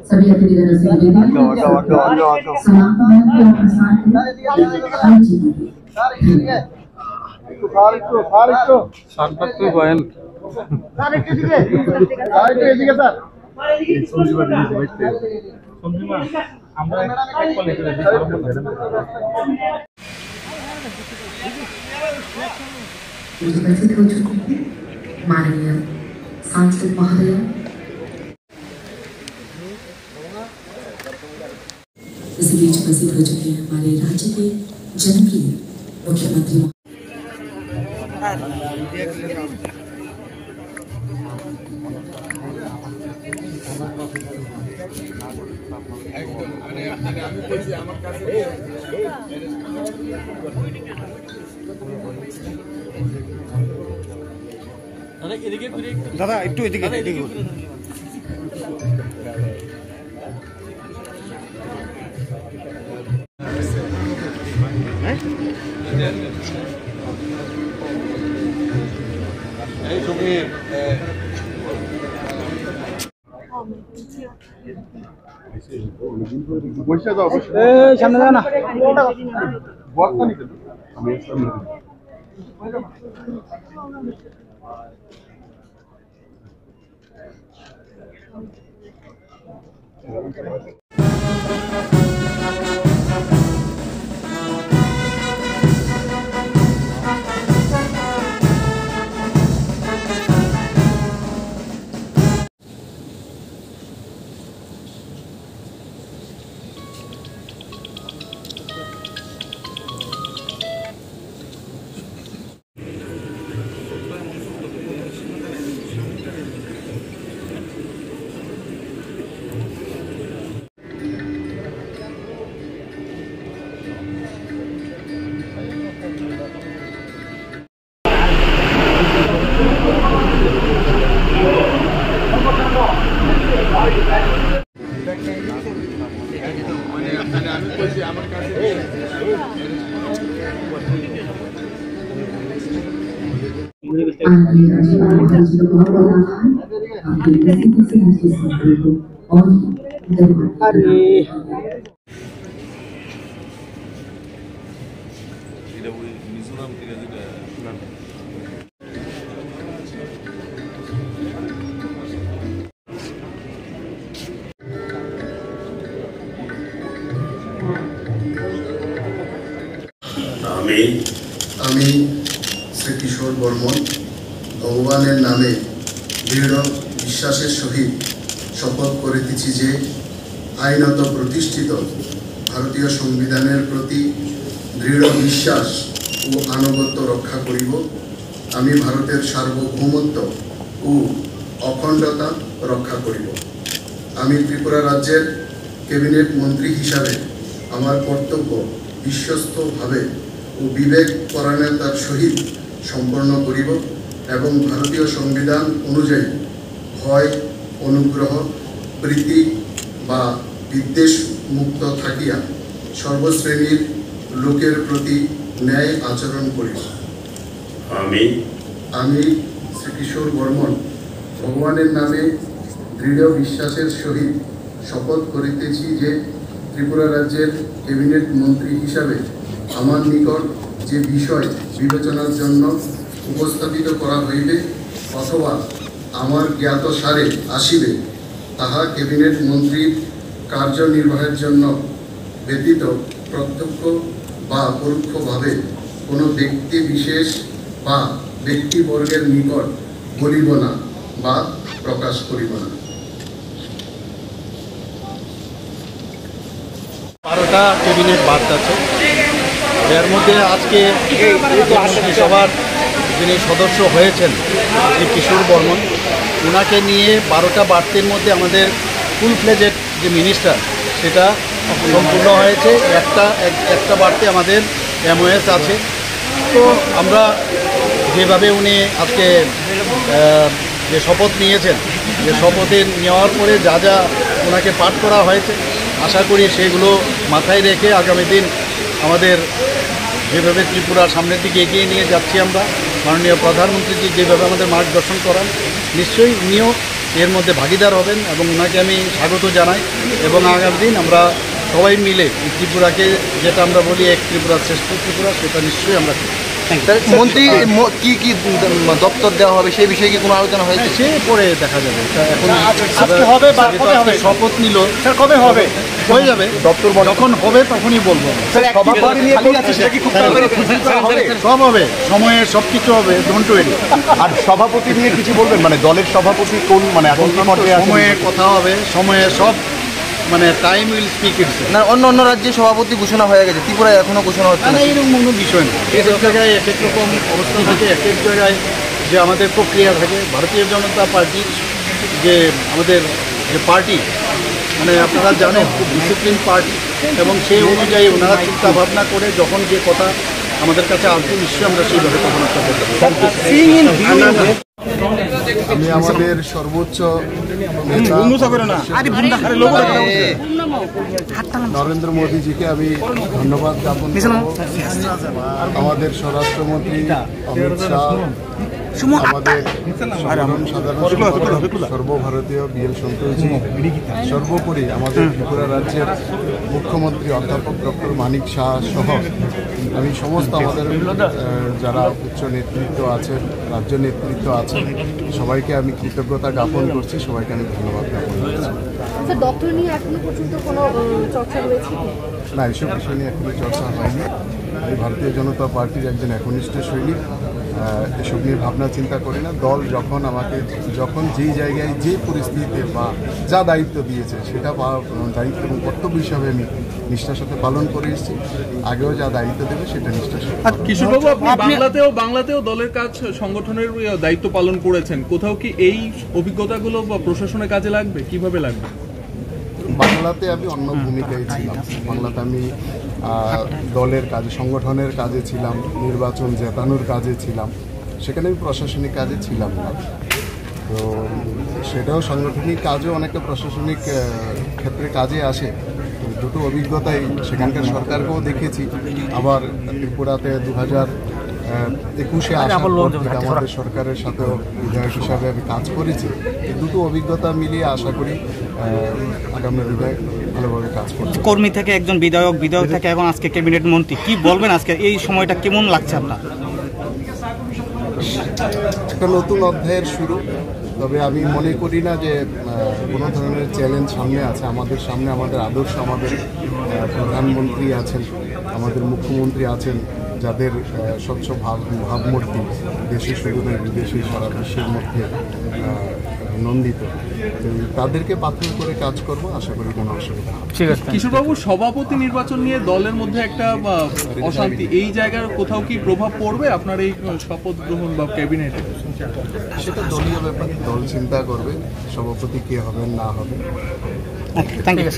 सभी अतिथिगणों से निवेदन समापन और प्रसाद हर चीज उपस्थित हो चुके हैं माननीय सांसद महोदय, इसी बीच उपस्थित हो चुके हैं हमारे राज्य के जनप्रिय मुख्यमंत्री। দাদা একটু এদিকে সামনে যাও না আমি শ্রী কিশোর বর্মন ভগবানের নামে দৃঢ় বিশ্বাসের সহিত শপথ করিতেছি যে আইনত প্রতিষ্ঠিত ভারতীয় সংবিধানের প্রতি দৃঢ় বিশ্বাস ও আনুগত্য রক্ষা করিব। আমি ভারতের সার্বভৌমত্ব ও অখণ্ডতা রক্ষা করিব। আমি ত্রিপুরা রাজ্যের ক্যাবিনেট মন্ত্রী হিসাবে আমার কর্তব্য বিশ্বস্তভাবে ও বিবেক পরায়ণতার সহিত সম্পন্ন করিব এবং ভারতীয় সংবিধান অনুযায়ী ভয়, অনুগ্রহ, প্রীতি বা বিদ্বেষ মুক্ত থাকিয়া সর্বশ্রেণীর লোকের প্রতি ন্যায় আচরণ করিব। আমি শ্রী কিশোর বর্মন ভগবানের নামে দৃঢ় বিশ্বাসের সহিত শপথ করিতেছি যে ত্রিপুরা রাজ্যের ক্যাবিনেট মন্ত্রী হিসাবে আমার নিকট যে বিষয় বিবেচনার জন্য উপস্থাপিত করা হইবে অথবা আমার জ্ঞাতসারে আসিবে তাহা ক্যাবিনেট মন্ত্রীর কার্যনির্বাহের জন্য ব্যতীত প্রত্যক্ষ বা পরোক্ষভাবে কোনো ব্যক্তি বিশেষ বা ব্যক্তিবর্গের নিকট বলিব না বা প্রকাশ করিব না। 12টা ক্যাবিনেট বার্তা আছে, এর মধ্যে আজকে মন্ত্রিসভার যিনি সদস্য হয়েছেন শ্রী কিশোর বর্মন, ওনাকে নিয়ে 12টা বার্তের মধ্যে আমাদের ফুল ফ্লেজেড যে মিনিস্টার সেটা সম্পূর্ণ হয়েছে। একটা বার্তে আমাদের MOS আছে। তো আমরা যেভাবে উনি আজকে যে শপথ নিয়েছেন, যে শপথে নেওয়ার পরে যা যা ওনাকে পাঠ করা হয়েছে, আশা করি সেগুলো মাথায় রেখে আগামী দিন আমাদের যেভাবে ত্রিপুরা সামনের দিকে এগিয়ে নিয়ে যাচ্ছি আমরা, মাননীয় প্রধানমন্ত্রীজি যেভাবে আমাদের মার্গদর্শন করান, নিশ্চয়ই উনিও এর মধ্যে ভাগিদার হবেন এবং ওনাকে আমি স্বাগত জানাই। এবং আগামী দিন আমরা সবাই মিলে এই ত্রিপুরাকে, যেটা আমরা বলি এক ত্রিপুরা শ্রেষ্ঠ ত্রিপুরা, সেটা নিশ্চয়ই আমরা করি। মন্ত্রী কি কি দপ্তর দেওয়া হবে সেই বিষয়ে কি কোনো আলোচনা হয়েছে? সে পরে দেখা যাবে। এখন শপথ নিল, কবে হবে? হয়ে যাবে দপ্তর যখন হবে তখনই বলবো। সব হবে, সময়ে সব কিছু হবে, ডোন্ট ওয়ারি। আর সভাপতি নিয়ে কিছু বলবেন, মানে দলের সভাপতি কোন, মানে এখন সময়ে কথা হবে, সময়ে সব, মানে টাইম উইল স্পিক ইটস। না, অন্য রাজ্যে সভাপতি ঘোষণা হয়ে গেছে, ত্রিপুরায় এখনো ঘোষণা হচ্ছে না। এরকম কোনো বিষয় না। এক এক জায়গায় এক এক রকম অবস্থা থাকে, এক এক জায়গায় যে আমাদের প্রক্রিয়া থাকে। ভারতীয় জনতা পার্টি যে আমাদের যে পার্টি, মানে আপনারা জানেন খুব ডিসিপ্লিন পার্টি, এবং সেই অনুযায়ী ওনারা চিন্তা ভাবনা করে যখন যে কথা আমাদের কাছে আসবে নিশ্চয়ই আমরা সেইভাবে কথাবার্তা বলতে। আমি আমাদের সর্বোচ্চ নরেন্দ্র মোদীজিকে আমি ধন্যবাদ জ্ঞাপন করব। আমাদের স্বরাষ্ট্রমন্ত্রী অমিত শাহ, আমাদের সাধারণ সর্বভারতীয় বিএল সন্তোষজি, সর্বোপরি আমাদের ত্রিপুরা রাজ্যের মুখ্যমন্ত্রী অধ্যাপক ডক্টর মানিক শাহ সহ আমি সমস্ত আমাদের যারা উচ্চ নেতৃত্ব আছেন, রাজ্য নেতৃত্ব আছেন, সবাইকে আমি কৃতজ্ঞতা জ্ঞাপন করছি, সবাইকে আমি ধন্যবাদ জ্ঞাপন করছি। ডক্টর নিয়ে এখনো পর্যন্ত কোনো চর্চা রয়েছে না, এইসব বিষয় নিয়ে এখনো চর্চা হয়নি। আমি ভারতীয় জনতা পার্টির একজন একনিষ্ঠ সৈনিক, এসব নিয়ে ভাবনা চিন্তা করি না। দল যখন যেই জায়গায় যে পরিস্থিতিতে বা যা দায়িত্ব দিয়েছে সেটা দায়িত্ব এবং কর্তব্য হিসাবে আমি নিষ্ঠার সাথে পালন করে এসেছি। আগেও যা দায়িত্ব দেবে সেটা নিষ্ঠার সাথে। কিশোরবাবু, আপনি বাংলাতেও দলের কাজ সংগঠনের দায়িত্ব পালন করেছেন, কোথাও কি এই অভিজ্ঞতাগুলো বা প্রশাসনের কাজে লাগবে? কিভাবে লাগবে? বাংলাতে আমি অন্য ভূমিকায় ছিলাম। বাংলাতে আমি দলের কাজে, সংগঠনের কাজে ছিলাম, নির্বাচন জেতানোর কাজে ছিলাম, সেখানে আমি প্রশাসনিক কাজে ছিলাম না। তো সেটাও সাংগঠনিক কাজও অনেকটা প্রশাসনিক ক্ষেত্রে কাজে আসে। দুটো অভিজ্ঞতাই সেখানকার সরকারকেও দেখেছি, আবার ত্রিপুরাতে 2021-এ আসার পর আমাদের সরকারের সাথেও বিধায়ক হিসাবে আমি কাজ করেছি। দুটো অভিজ্ঞতা মিলিয়ে আশা করি আগামী দিনে ভালোভাবে কাজ করব। কর্মী থেকে একজন বিধায়ক থেকে এখন আজকে ক্যাবিনেট মন্ত্রী, কি বলবেন আজকে এই সময়টা কেমন লাগছে আপনার? একটা নতুন অধ্যায়ের শুরু, তবে আমি মনে করি না যে কোনো ধরনের চ্যালেঞ্জ সামনে আছে। আমাদের সামনে আমাদের আদর্শ, আমাদের প্রধানমন্ত্রী আছেন, আমাদের মুখ্যমন্ত্রী আছেন, যাদের স্বচ্ছ ভাবমূর্তি দেশে শুধু নয় বিদেশে সারা বিশ্বের মধ্যে নন্দিত। তাদেরকে পাথর করে কাজ করব, আশা করি কোনো অসুবিধা হবে। ঠিক আছে। কিশোরবাবু, সভাপতি নির্বাচন নিয়ে দলের মধ্যে একটা অশান্তি, এই জায়গার কোথাও কি প্রভাব পড়বে আপনার এই শপথ গ্রহণ বা ক্যাবিনেটে? সেটা দলীয় ব্যাপার, দল চিন্তা করবে সভাপতি কে হবেন না হবে। Thank you.